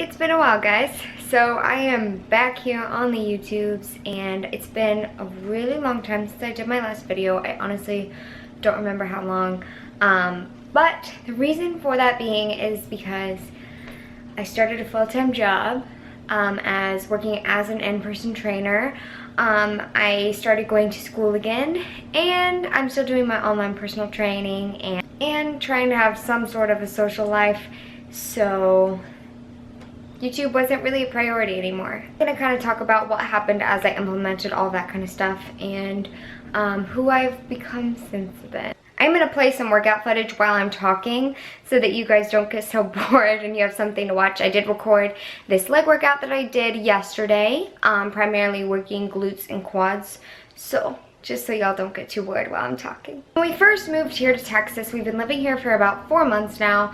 It's been a while, guys. So I am back here on the YouTubes, and it's been a really long time since I did my last video. I honestly don't remember how long. But the reason for that being is because I started a full-time job as working as an in-person trainer. I started going to school again, and I'm still doing my online personal training and trying to have some sort of a social life. So YouTube wasn't really a priority anymore. I'm gonna kind of talk about what happened as I implemented all that kind of stuff and who I've become since then. I'm gonna play some workout footage while I'm talking so that you guys don't get so bored and you have something to watch. I did record this leg workout that I did yesterday, primarily working glutes and quads. So just so y'all don't get too bored while I'm talking. When we first moved here to Texas, we've been living here for about 4 months now.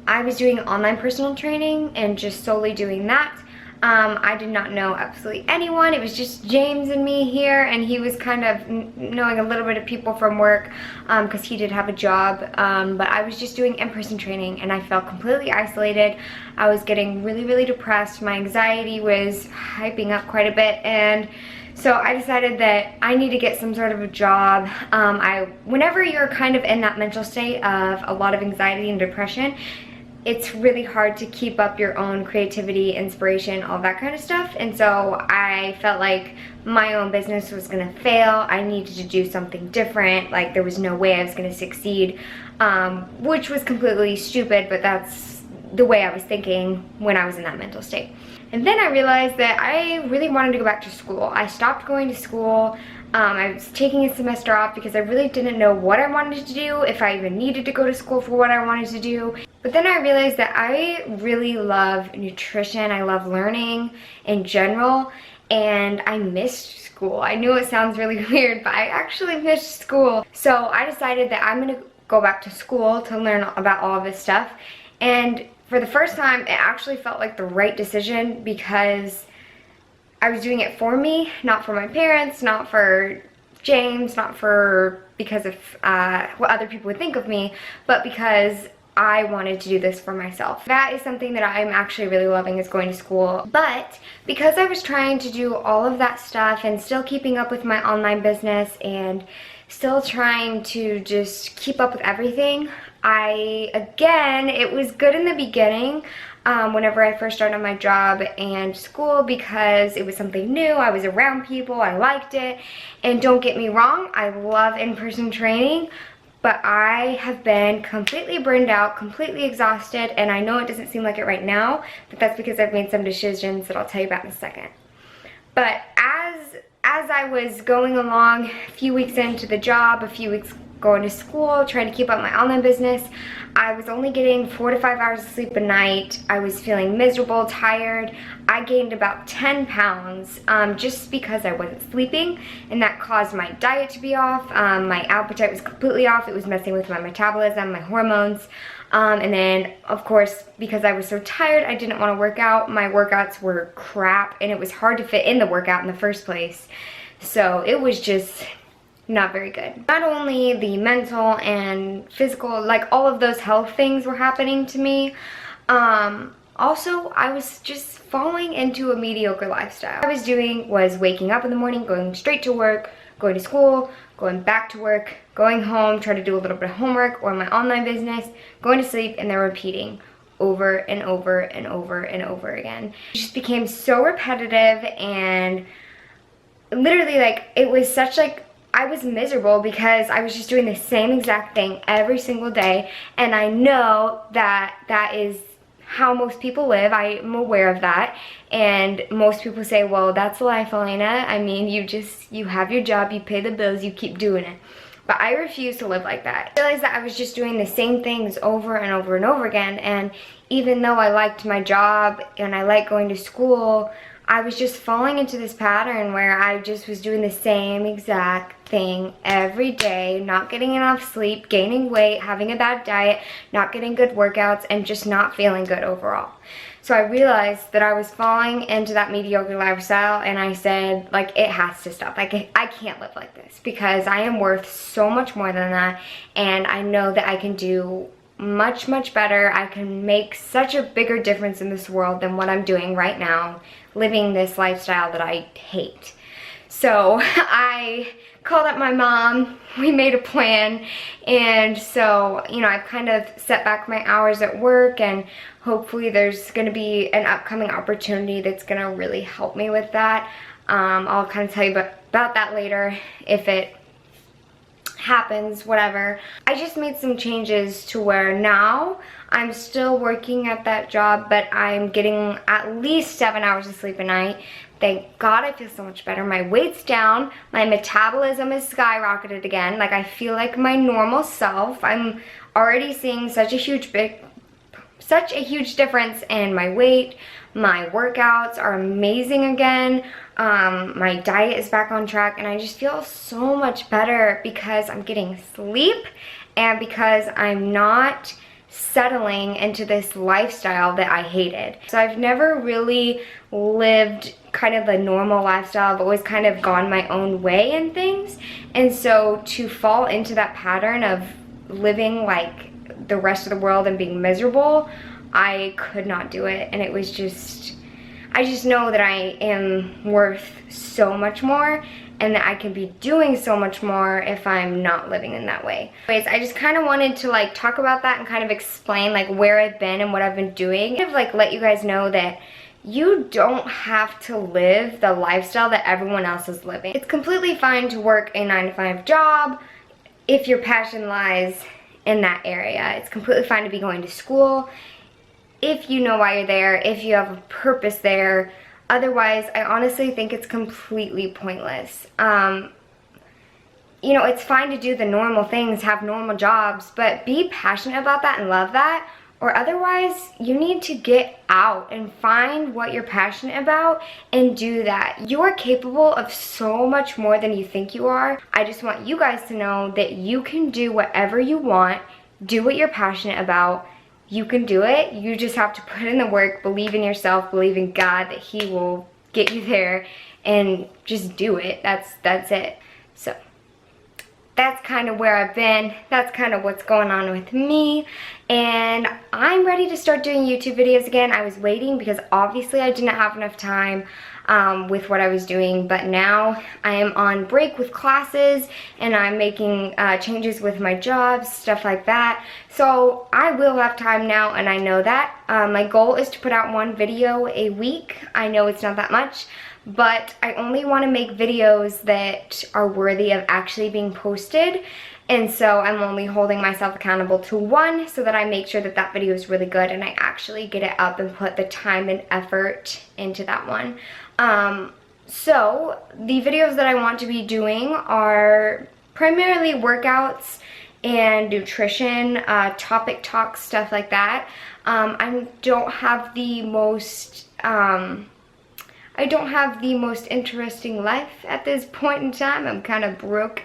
I was doing online personal training and just solely doing that. I did not know absolutely anyone. It was just James and me here, and he was kind of knowing a little bit of people from work because he did have a job. But I was just doing in-person training, and I felt completely isolated. I was getting really, really depressed. My anxiety was hyping up quite a bit, and so I decided that I need to get some sort of a job. Whenever you're kind of in that mental state of a lot of anxiety and depression, it's really hard to keep up your own creativity, inspiration, all that kind of stuff. And so I felt like my own business was gonna fail. I needed to do something different. Like there was no way I was gonna succeed, which was completely stupid, but that's the way I was thinking when I was in that mental state. And then I realized that I really wanted to go back to school. I stopped going to school. I was taking a semester off because I really didn't know what I wanted to do, if I even needed to go to school for what I wanted to do. But then I realized that I really love nutrition. I love learning in general, and I missed school. I know it sounds really weird, but I actually missed school. So I decided that I'm gonna go back to school to learn about all of this stuff. And for the first time, it actually felt like the right decision because I was doing it for me, not for my parents, not for James, not for because of what other people would think of me, but because I wanted to do this for myself. That is something that I'm actually really loving, is going to school. But because I was trying to do all of that stuff and still keeping up with my online business and still trying to just keep up with everything, it was good in the beginning whenever I first started my job and school because it was something new. I was around people, I liked it, and don't get me wrong, I love in-person training, but I have been completely burned out, completely exhausted, and I know it doesn't seem like it right now, but that's because I've made some decisions that I'll tell you about in a second. But as I was going along, a few weeks into the job, a few weeks going to school, trying to keep up my online business, I was only getting 4 to 5 hours of sleep a night. I was feeling miserable, tired. I gained about 10 pounds just because I wasn't sleeping, and that caused my diet to be off. My appetite was completely off. It was messing with my metabolism, my hormones. And then, of course, because I was so tired, I didn't want to work out. My workouts were crap, and it was hard to fit in the workout in the first place. So it was just not very good. Not only the mental and physical, like all of those health things were happening to me, also I was just falling into a mediocre lifestyle. What I was doing was waking up in the morning, going straight to work, going to school, going back to work, going home, trying to do a little bit of homework or my online business, going to sleep, and then repeating over and over and over and over again. It just became so repetitive, and literally like it was such like I was miserable because I was just doing the same exact thing every single day, and I know that that is how most people live. I'm aware of that, and most people say, well, that's life, Elena. I mean, you have your job, you pay the bills, you keep doing it. But I refuse to live like that. I realized that I was just doing the same things over and over and over again, and even though I liked my job and I liked going to school, I was just falling into this pattern where I just was doing the same exact thing every day, not getting enough sleep, gaining weight, having a bad diet, not getting good workouts, and just not feeling good overall. So I realized that I was falling into that mediocre lifestyle, and I said, like, it has to stop. Like, I can't live like this because I am worth so much more than that, and I know that I can do much, much better. I can make such a bigger difference in this world than what I'm doing right now, living this lifestyle that I hate. So I called up my mom, we made a plan, and so, you know, I've kind of set back my hours at work, and hopefully there's going to be an upcoming opportunity that's going to really help me with that. I'll kind of tell you about that later if it happens, whatever. I just made some changes to where now I'm still working at that job, but I'm getting at least 7 hours of sleep a night. Thank God, I feel so much better. My weight's down, my metabolism is skyrocketed again. Like, I feel like my normal self. I'm already seeing such a huge difference in my weight. My workouts are amazing again. My diet is back on track, and I just feel so much better because I'm getting sleep and because I'm not settling into this lifestyle that I hated. So I've never really lived kind of the normal lifestyle. I've always kind of gone my own way and things. And so to fall into that pattern of living like the rest of the world and being miserable, I could not do it. And it was just, I just know that I am worth so much more and that I can be doing so much more if I'm not living in that way. Anyways, I just kind of wanted to like talk about that and kind of explain like where I've been and what I've been doing. Kind of like let you guys know that you don't have to live the lifestyle that everyone else is living. It's completely fine to work a 9-to-5 job if your passion lies in that area. It's completely fine to be going to school if you know why you're there, if you have a purpose there. Otherwise, I honestly think it's completely pointless. You know, it's fine to do the normal things, have normal jobs, but be passionate about that and love that, or otherwise you need to get out and find what you're passionate about and do that. You are capable of so much more than you think you are. I just want you guys to know that you can do whatever you want, do what you're passionate about. You can do it. You just have to put in the work, believe in yourself, believe in God that He will get you there, and just do it. That's it. So that's kind of where I've been. That's kind of what's going on with me. And I'm ready to start doing YouTube videos again. I was waiting because obviously I didn't have enough time with what I was doing, but now I am on break with classes and I'm making changes with my jobs, stuff like that. So I will have time now, and I know that. My goal is to put out 1 video a week. I know it's not that much, but I only want to make videos that are worthy of actually being posted. And so I'm only holding myself accountable to 1 so that I make sure that that video is really good and I actually get it up and put the time and effort into that one. So the videos that I want to be doing are primarily workouts and nutrition, topic talk, stuff like that. I don't have the most interesting life at this point in time. I'm kind of broke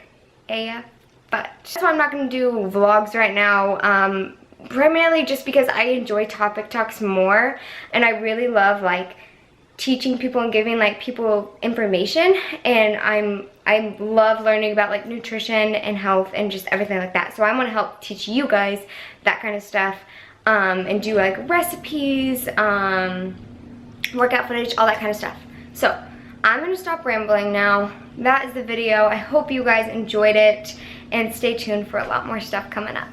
AF, but so I'm not going to do vlogs right now, primarily just because I enjoy topic talks more, and I really love like teaching people and giving like people information, and I love learning about like nutrition and health and just everything like that. So I want to help teach you guys that kind of stuff, and do like recipes, workout footage, all that kind of stuff. So I'm gonna stop rambling now. That is the video. I hope you guys enjoyed it, and stay tuned for a lot more stuff coming up.